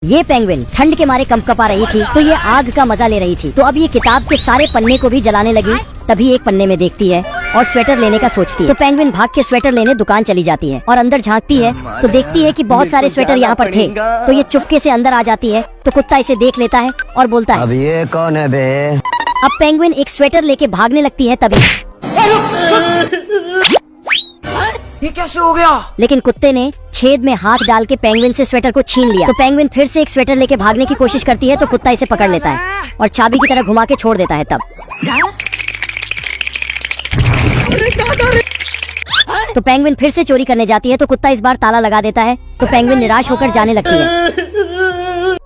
ये पेंगुइन ठंड के मारे कंपकपा रही थी तो ये आग का मजा ले रही थी। तो अब ये किताब के सारे पन्ने को भी जलाने लगी। तभी एक पन्ने में देखती है और स्वेटर लेने का सोचती है। तो पेंगुइन भाग के स्वेटर लेने दुकान चली जाती है और अंदर झांकती है तो देखती है कि बहुत सारे स्वेटर यहाँ पर थे। तो ये चुपके से अंदर आ जाती है तो कुत्ता इसे देख लेता है और बोलता है, अब ये कौन है बे? अब पेंगुइन एक स्वेटर लेके भागने लगती है। तभी ये कैसे हो गया? लेकिन कुत्ते ने छेद में हाथ डाल के पेंगुइन से स्वेटर को छीन लिया। तो पेंगुइन फिर से एक स्वेटर लेके भागने की कोशिश करती है तो कुत्ता इसे पकड़ लेता है और चाबी की तरह घुमा के छोड़ देता है। तब तो पेंगुइन फिर से चोरी करने जाती है तो कुत्ता इस बार ताला लगा देता है। तो पेंगुइन निराश होकर जाने लगती है।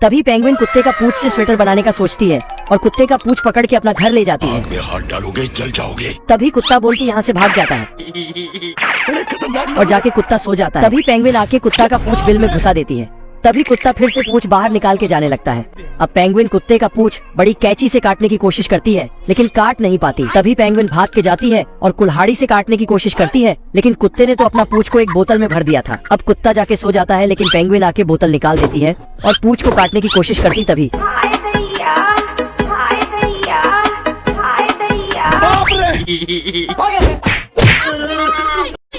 तभी पेंगुइन कुत्ते का पूंछ से स्वेटर बनाने का सोचती है और कुत्ते का पूंछ पकड़ के अपना घर ले जाती है। में हाथ डालोगे जल जाओगे। तभी कुत्ता बोल के यहाँ से भाग जाता है और जाके कुत्ता सो जाता है। तभी पेंगुइन आके कुत्ता का पूंछ बिल में घुसा देती है। तभी कुत्ता फिर से पूंछ बाहर निकाल के जाने लगता है। अब पेंगुइन कुत्ते का पूंछ बड़ी कैंची से काटने की कोशिश करती है लेकिन काट नहीं पाती। तभी पेंगुइन भाग के जाती है और कुल्हाड़ी से काटने की कोशिश करती है लेकिन कुत्ते ने तो अपना पूंछ को एक बोतल में भर दिया था। अब कुत्ता जाके सो जाता है लेकिन पेंगुइन आके बोतल निकाल देती है और पूंछ को काटने की कोशिश करती। तभी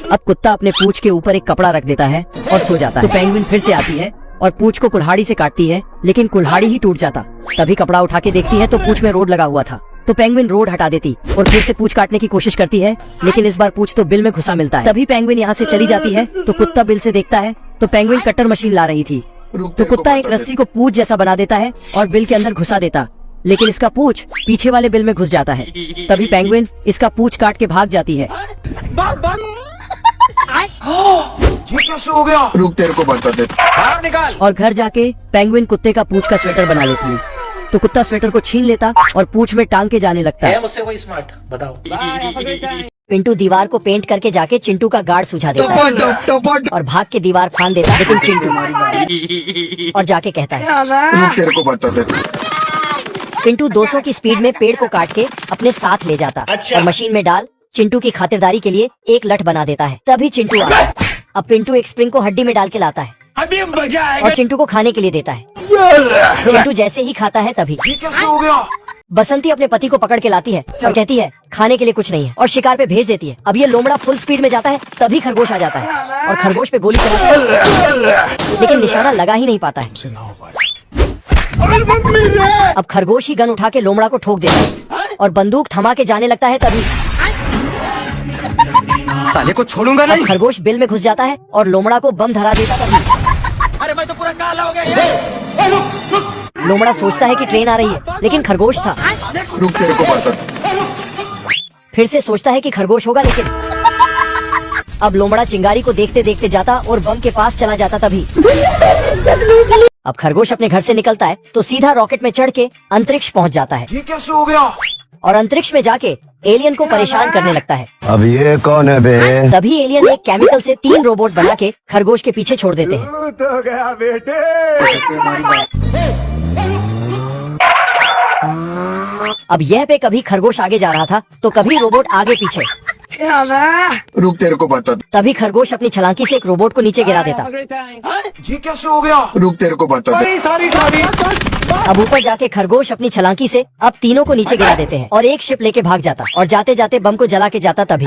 अब कुत्ता अपने पूंछ के ऊपर एक कपड़ा रख देता है और सो जाता है। तो पेंगुइन फिर से आती है और पूंछ को कुल्हाड़ी से काटती है लेकिन कुल्हाड़ी ही टूट जाता। तभी कपड़ा उठा के देखती है तो पूंछ में रोड लगा हुआ था। तो पेंगुइन रोड हटा देती और फिर से पूंछ काटने की कोशिश करती है लेकिन इस बार पूंछ तो बिल में घुसा मिलता है। तभी पेंगुइन यहाँ से चली जाती है तो कुत्ता बिल से देखता है तो पेंगुइन कटर मशीन ला रही थी। तो कुत्ता एक रस्सी को पूंछ जैसा बना देता है और बिल के अंदर घुसा देता लेकिन इसका पूंछ पीछे वाले बिल में घुस जाता है। तभी पेंगुइन इसका पूंछ काट के भाग जाती है। ये कैसे हो गया? रुक तेरे को बता दे। निकाल। और घर जाके पेंगुइन कुत्ते का पूंछ का स्वेटर बना लेती है। तो कुत्ता स्वेटर को छीन लेता और पूंछ में टांग के जाने लगता है। मुझसे कोई स्मार्ट बताओ। पिंटू दीवार को पेंट करके जाके चिंटू का गार्ड सुझा देता है और भाग के दीवार फान देता लेकिन चिंटू और जाके कहता है, रुक तेरे को बता दे। पिंटू 200 की स्पीड में पेड़ को काट के अपने साथ ले जाता और मशीन में डाल चिंटू की खातिरदारी के लिए एक लठ बना देता है। तभी चिंटू आता है। अब पिंटू एक स्प्रिंग को हड्डी में डाल के लाता है अभी मजा आएगा। और चिंटू को खाने के लिए देता है। चिंटू जैसे ही खाता है तभी ये कैसे हो गया? बसंती अपने पति को पकड़ के लाती है और कहती है खाने के लिए कुछ नहीं है और शिकार पे भेज देती है। अब ये लोमड़ा फुल स्पीड में जाता है तभी खरगोश आ जाता है और खरगोश पे गोली चलाता है लेकिन निशाना लगा ही नहीं पाता है। अब खरगोश ही गन उठा के लोमड़ा को ठोक देता है और बंदूक थमा के जाने लगता है। तभी साले को छोड़ूंगा नहीं। अब खरगोश बिल में घुस जाता है और लोमड़ा को बम धरा देता। तभी अरे मैं तो पूरा काला हो गया। लोमड़ा सोचता है कि ट्रेन आ रही है लेकिन खरगोश था। रुक तेरे को बता। फिर से सोचता है कि खरगोश होगा लेकिन अब लोमड़ा चिंगारी को देखते देखते जाता और बम के पास चला जाता। तभी अब खरगोश अपने घर से निकलता है तो सीधा रॉकेट में चढ़ के अंतरिक्ष पहुंच जाता है ये कैसे हो गया? और अंतरिक्ष में जाके एलियन को परेशान करने लगता है। अब ये कौन है बे? तभी एलियन एक केमिकल से 3 रोबोट बना के खरगोश के पीछे छोड़ देते हैं। तो गया बेटे। अब यह पे कभी खरगोश आगे जा रहा था तो कभी रोबोट आगे पीछे। रुक तेरे को बता। तभी खरगोश अपनी छलांगी से एक रोबोट को नीचे गिरा देता। ये कैसे हो गया? रुक तेरे को बता दे। अब ऊपर जाके खरगोश अपनी छलांगी से अब तीनों को नीचे गिरा देते हैं और एक शिप लेके भाग जाता और जाते जाते बम को जला के जाता। तभी